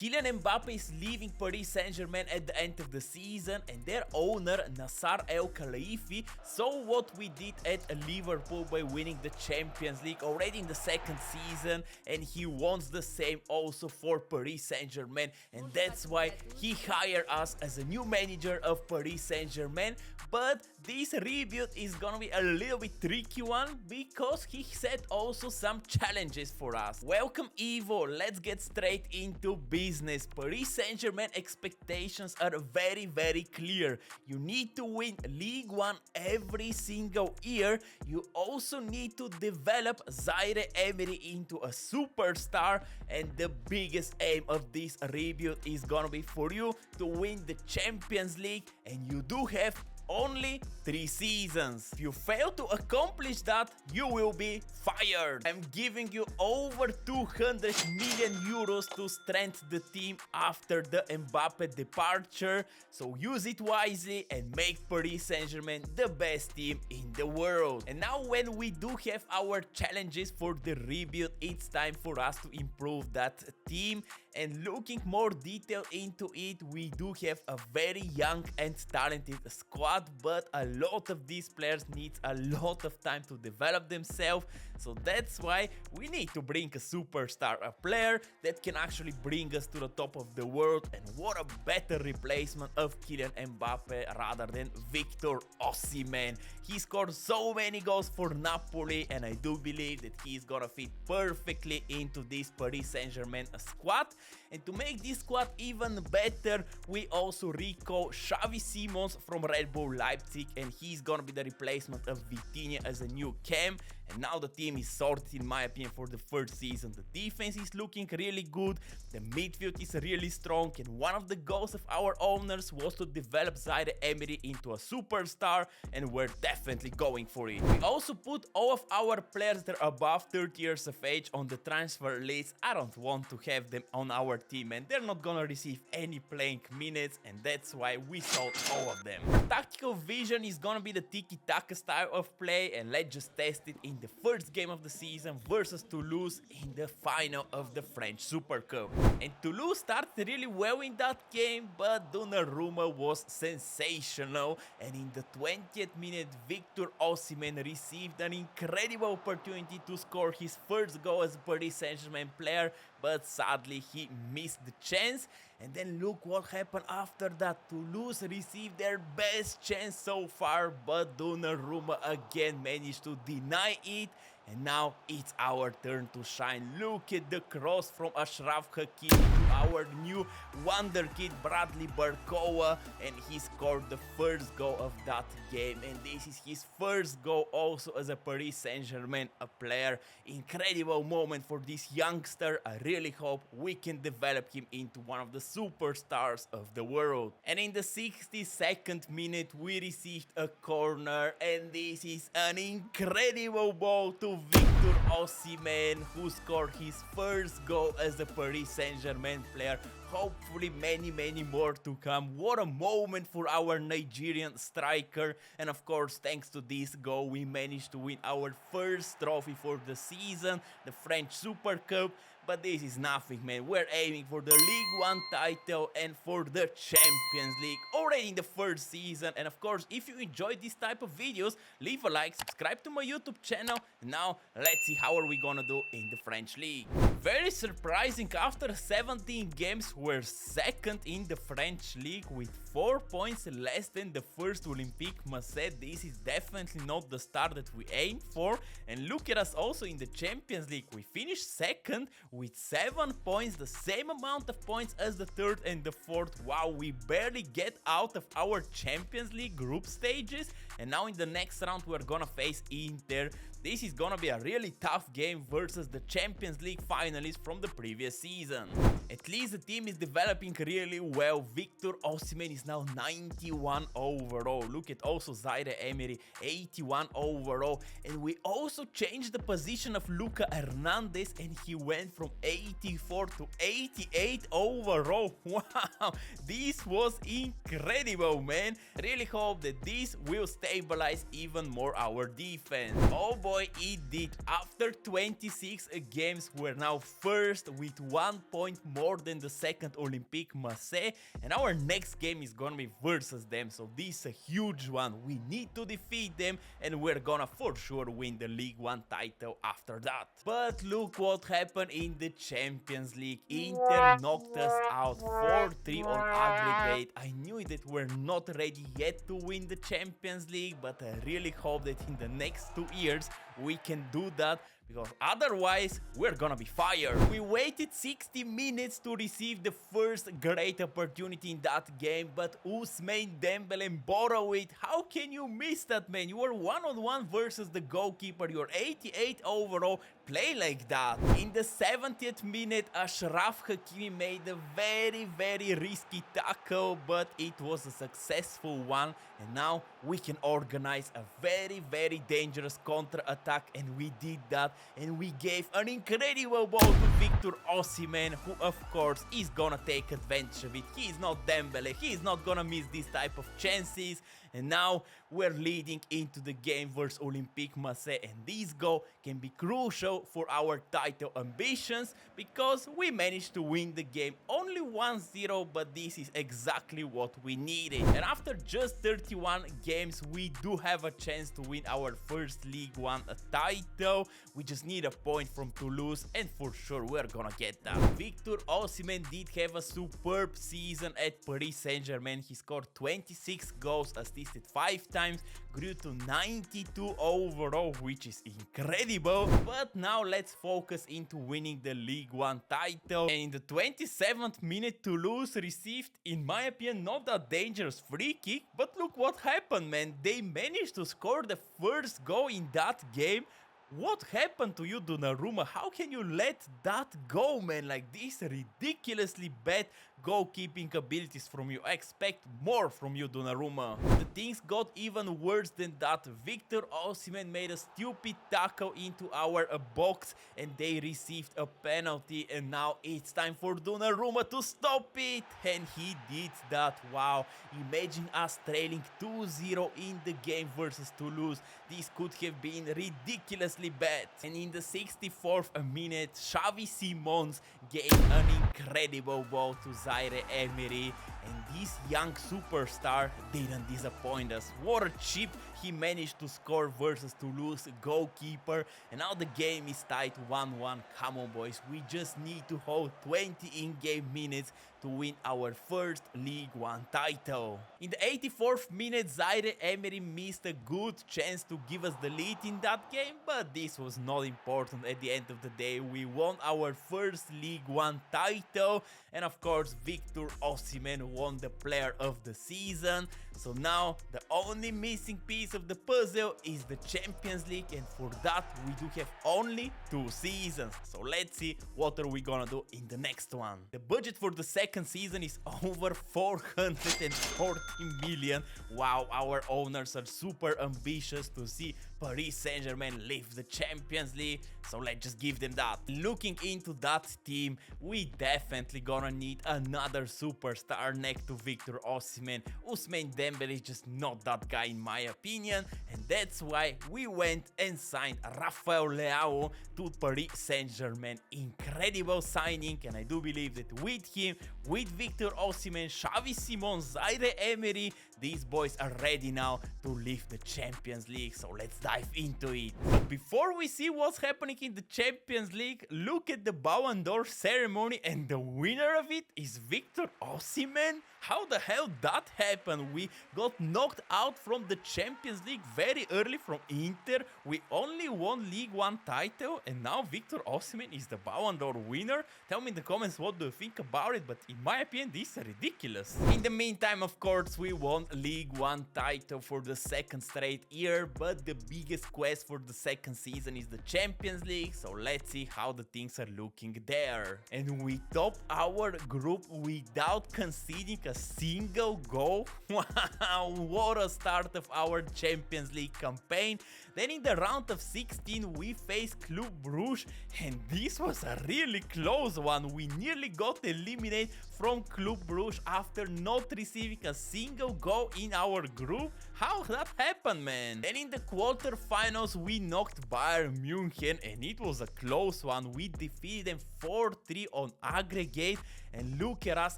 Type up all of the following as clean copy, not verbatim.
Kylian Mbappe is leaving Paris Saint-Germain at the end of the season, and their owner Nasser El Khelaifi saw what we did at Liverpool by winning the Champions League already in the second season, and he wants the same also for Paris Saint-Germain, and that's why he hired us as a new manager of Paris Saint-Germain. But this rebuild is gonna be a little bit tricky one because he set also some challenges for us. Welcome Evo, let's get straight into business. Paris Saint-Germain expectations are very clear. You need to win League One every single year. You also need to develop Zaire Emery into a superstar, and the biggest aim of this rebuild is gonna be for you to win the Champions League, and you do have only 3 seasons. If you fail to accomplish that, you will be fired. I'm giving you over 200 million euros to strengthen the team after the Mbappe departure, so use it wisely and make Paris Saint-Germain the best team in the world. And now when we do have our challenges for the rebuild, it's time for us to improve that team. And looking more detailed into it, we do have a very young and talented squad, but a lot of these players need a lot of time to develop themselves, so that's why we need to bring a superstar, a player that can actually bring us to the top of the world. And what a better replacement of Kylian Mbappe rather than Victor Osimhen. He scored so many goals for Napoli, and I do believe that he's gonna fit perfectly into this Paris Saint-Germain squad. And to make this squad even better, we also recall Xavi Simons from Red Bull Leipzig, and he's gonna be the replacement of Vitinha as a new cam. And now the team is sorted in my opinion for the first season. The defense is looking really good, the midfield is really strong, and one of the goals of our owners was to develop Zaire Emery into a superstar, and we're definitely going for it. We also put all of our players that are above 30 years of age on the transfer list. I don't want to have them on our team, and they're not gonna receive any playing minutes, and that's why we sold all of them. Our tactical vision is gonna be the tiki-taka style of play, and let's just test it in the first game of the season versus Toulouse in the final of the French Super Cup. And Toulouse started really well in that game, but Donnarumma was sensational, and in the 20th minute Victor Osimhen received an incredible opportunity to score his first goal as a Paris Saint-Germain player, but sadly he missed the chance. And then look what happened after that. Toulouse received their best chance so far, but Donnarumma again managed to deny it. And now it's our turn to shine. Look at the cross from Achraf Hakimi to our new Wonderkid Bradley Barcoa, and he scored the first goal of that game. And this is his first goal also as a Paris Saint-Germain player. Incredible moment for this youngster. I really hope we can develop him into one of the superstars of the world. And in the 62nd minute we received a corner, and this is an incredible ball to Victor Osimhen, who scored his first goal as a Paris Saint-Germain player. Hopefully many more to come. What a moment for our Nigerian striker. And of course, thanks to this goal, we managed to win our first trophy for the season, the French Super Cup. But this is nothing, man. We're aiming for the League One title and for the Champions League already in the first season. And of course, if you enjoy this type of videos, leave a like, subscribe to my YouTube channel. Now, let's see how are we gonna do in the French League. Very surprising, after 17 games, we're second in the French League with 4 points less than the first Olympique Marseille. This is definitely not the start that we aim for. And look at us also in the Champions League. We finished second with 7 points, the same amount of points as the third and the fourth. Wow, we barely get out of our Champions League group stages, and now in the next round we're gonna face Inter. This is gonna be a really tough game versus the Champions League finalists from the previous season. At least the team is developing really well. Victor Osimhen is now 91 overall. Look at also Zaire Emery, 81 overall. And we also changed the position of Luca Hernandez, and he went from 84 to 88 overall. Wow, this was incredible, man. Really hope that this will stabilize even more our defense. Oh boy, boy, it did. After 26 games, we're now first with 1 point more than the second Olympique Marseille, and our next game is gonna be versus them, so this is a huge one. We need to defeat them, and we're gonna for sure win the League 1 title after that. But look what happened in the Champions League. Inter knocked us out 4-3 on aggregate. I knew that we're not ready yet to win the Champions League, but I really hope that in the next 2 years we can do that, because otherwise we're gonna be fired. We waited 60 minutes to receive the first great opportunity in that game, but Osimhen Dembele borrowed it. How can you miss that, man? You are one-on-one versus the goalkeeper. You're 88 overall. Play like that. In the 70th minute, Achraf Hakimi made a very risky tackle, but it was a successful one, and now we can organize a very dangerous counter-attack, and we did that, and we gave an incredible ball to Victor Osimhen, who of course is gonna take advantage of it. He is not Dembele, he is not gonna miss this type of chances, and now we're leading into the game versus Olympique Marseille, and this goal can be crucial for our title ambitions, because we managed to win the game only 1-0, but this is exactly what we needed. And after just 31 games, we do have a chance to win our first League 1 title. We just need a point from Toulouse, and for sure we're gonna get that. Victor Osimhen did have a superb season at Paris Saint-Germain. He scored 26 goals, assisted 5 times, grew to 92 overall, which is incredible. But now let's focus into winning the League 1 title. And in the 27th minute, Toulouse received, in my opinion, not a dangerous free kick, but look what happened, man. They managed to score the first goal in that game. What happened to you, Donnarumma? How can you let that go, man? Like, these ridiculously bad goalkeeping abilities from you. I expect more from you, Donnarumma. The things got even worse than that. Victor Osimhen made a stupid tackle into our box, and they received a penalty, and now it's time for Donnarumma to stop it, and he did that. Wow, imagine us trailing 2-0 in the game versus Toulouse. This could have been ridiculously bad. And in the 64th minute, Xavi Simons gave an incredible ball to Zaire Emery, and this young superstar didn't disappoint us. What a chip he managed to score versus Toulouse goalkeeper, and now the game is tied 1-1. Come on, boys, we just need to hold 20 in-game minutes to win our first League 1 title. In the 84th minute, Zaire Emery missed a good chance to give us the lead in that game, but this was not important. At the end of the day, we won our first League 1 title, and of course Victor Osimhen won the Player of the Season. So now the only missing piece of the puzzle is the Champions League, and for that we do have only 2 seasons. So let's see what are we gonna do in the next one. The budget for the second season is over 440 million. Wow, our owners are super ambitious to see Paris Saint-Germain lift the Champions League, so let's just give them that. Looking into that team, we definitely gonna need another superstar next to Victor Osimhen. Ousmane Dembele is just not that guy in my opinion, and that's why we went and signed Rafael Leao to Paris Saint-Germain. Incredible signing, and I do believe that with him, with Victor Osimhen, Xavi Simons, Zaire Emery, these boys are ready now to lift the Champions League, so let's dive into it. But before we see what's happening in the Champions League, look at the Ballon d'Or ceremony, and the winner of it is Victor Osimhen. How the hell that happened? We got knocked out from the Champions League very early from Inter. We only won League 1 title, and now Victor Osimhen is the Ballon d'Or winner. Tell me in the comments what do you think about it, but in my opinion this is ridiculous. In the meantime, of course, we won League 1 title for the second straight year, but the biggest quest for the second season is the Champions League, so let's see how the things are looking there. And we top our group without conceding a single goal. Wow, what a start of our Champions League campaign. Then in the round of 16 we faced Club Brugge, and this was a really close one. We nearly got eliminated from Club Brugge after not receiving a single goal in our group? How that happened, man? Then in the quarterfinals we knocked Bayern München and it was a close one. We defeated them 4-3 on aggregate, and look at us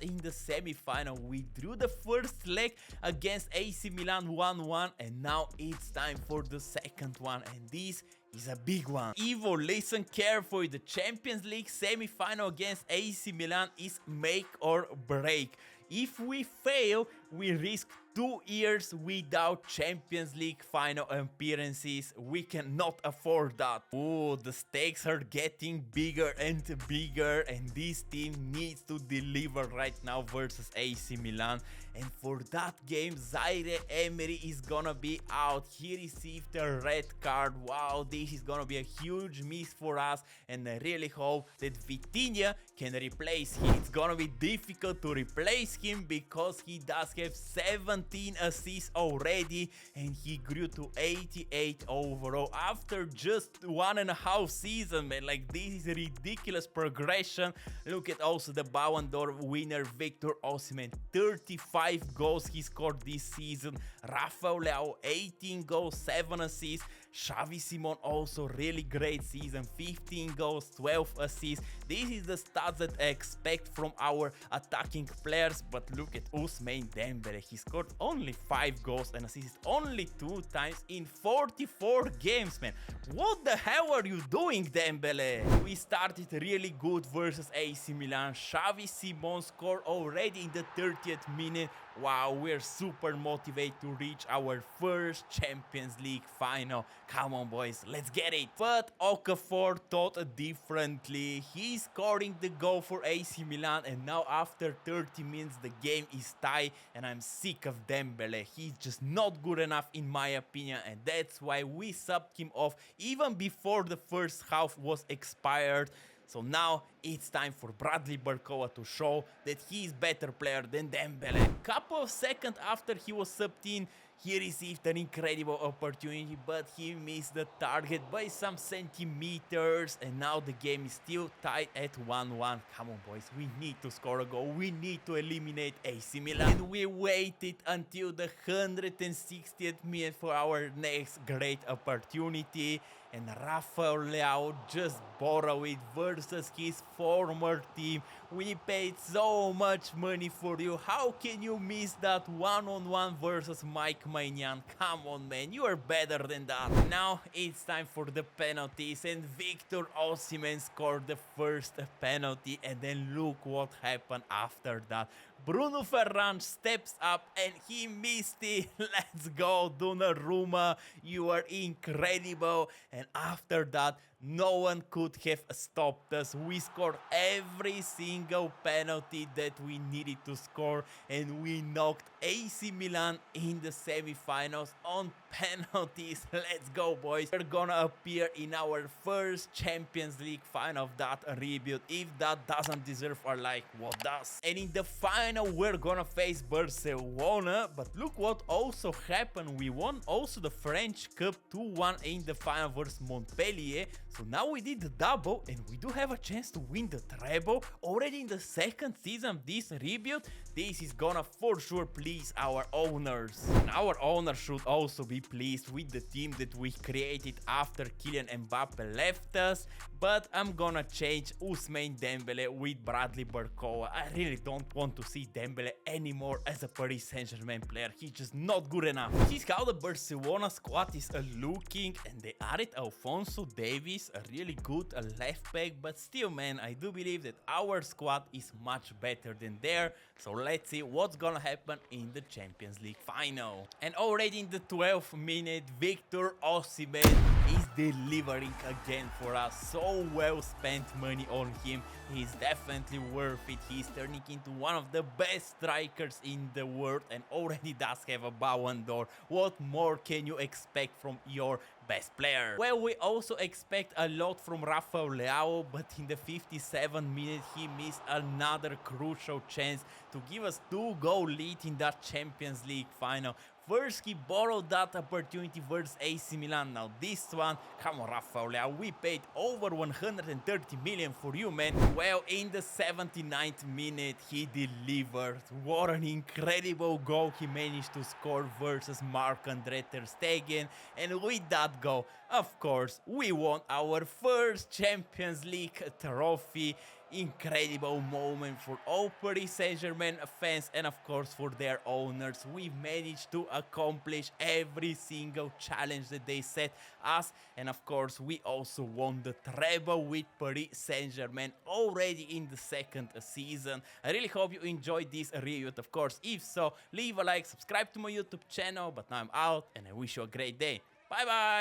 in the semi-final. We drew the first leg against AC Milan 1-1, and now it's time for the second one, and this is a big one. Ivo, listen carefully. The Champions League semi-final against AC Milan is make or break. If we fail, we risk 2 years without Champions League final appearances. We cannot afford that. Oh, the stakes are getting bigger and bigger, and this team needs to deliver right now versus AC Milan. And for that game, Zaire Emery is gonna be out. He received a red card. Wow, this is gonna be a huge miss for us, and I really hope that Vitinha can replace him. It's gonna be difficult to replace him because he does have 17 assists already, and he grew to 88 overall after just 1.5 seasons, man. Like, this is a ridiculous progression. Look at also the Ballon d'Or winner Victor Osimhen, 35 goals he scored this season. Rafael Leao, 18 goals, 7 assists. Xavi Simon also really great season, 15 goals, 12 assists. This is the stats that I expect from our attacking players, but look at Ousmane Dembele. He scored only 5 goals and assists only 2 times in 44 games, man. What the hell are you doing, Dembele? We started really good versus AC Milan. Xavi Simon scored already in the 30th minute. Wow, we're super motivated to reach our first Champions League final. Come on, boys, let's get it. But Okafor thought differently. He's scoring the goal for AC Milan, and now after 30 minutes the game is tied, and I'm sick of Dembele. He's just not good enough in my opinion, and that's why we subbed him off even before the first half was expired. So now it's time for Bradley Barcola to show that he is better player than Dembele. Couple of seconds after he was subbed in, he received an incredible opportunity, but he missed the target by some centimeters, and now the game is still tied at 1-1. Come on, boys, we need to score a goal. We need to eliminate AC Milan. And we waited until the 160th minute for our next great opportunity, and Rafael Leao just borrowed it versus his former team. We paid so much money for you. How can you miss that one-on-one versus Mike Maignan? Come on, man, you are better than that. Now it's time for the penalties, and Victor Osimhen scored the first penalty, and then look what happened after that. Bruno Fernandes steps up and he missed it. Let's go, Donnarumma, you are incredible. And after that, no one could have stopped us. We scored every single penalty that we needed to score, and we knocked AC Milan in the semi-finals on penalties. Let's go, boys. We're gonna appear in our first Champions League final of that rebuild. If that doesn't deserve our like, what does? And in the final, we're gonna face Barcelona. But look what also happened. We won also the French Cup 2-1 in the final versus Montpellier. So now we did the double, and we do have a chance to win the treble already in the second season of this rebuild. This is gonna for sure please our owners. And our owners should also be pleased with the team that we created after Kylian Mbappe left us. But I'm gonna change Ousmane Dembele with Bradley Barcola. I really don't want to see Dembele anymore as a Paris Saint-Germain player. He's just not good enough. This is how the Barcelona squad is looking, and they added Alphonso Davies, a really good left back, but still, man, I do believe that our squad is much better than theirs. So let's see what's gonna happen in the Champions League final. And already in the 12th minute, Victor Osimhen is delivering again for us. So well spent money on him. He's definitely worth it. He's turning into one of the best strikers in the world and already does have a Ballon d'Or. What more can you expect from your best player? Well, we also expect a lot from Rafael Leao, but in the 57th minute he missed another crucial chance to give us 2-goal lead in that Champions League final. first he borrowed that opportunity versus AC Milan. Now this one, come on Rafael Leao, we paid over 130 million for you, man. Well, in the 79th minute he delivered. What an incredible goal he managed to score versus Marc-Andre ter Stegen, and with that goal, of course, we won our first Champions League trophy. Incredible moment for all Paris Saint-Germain fans and of course for their owners. We managed to accomplish every single challenge that they set us, and of course we also won the treble with Paris Saint-Germain already in the second season. I really hope you enjoyed this review. Of course, if so, leave a like, subscribe to my YouTube channel, but now I'm out and I wish you a great day. Bye bye!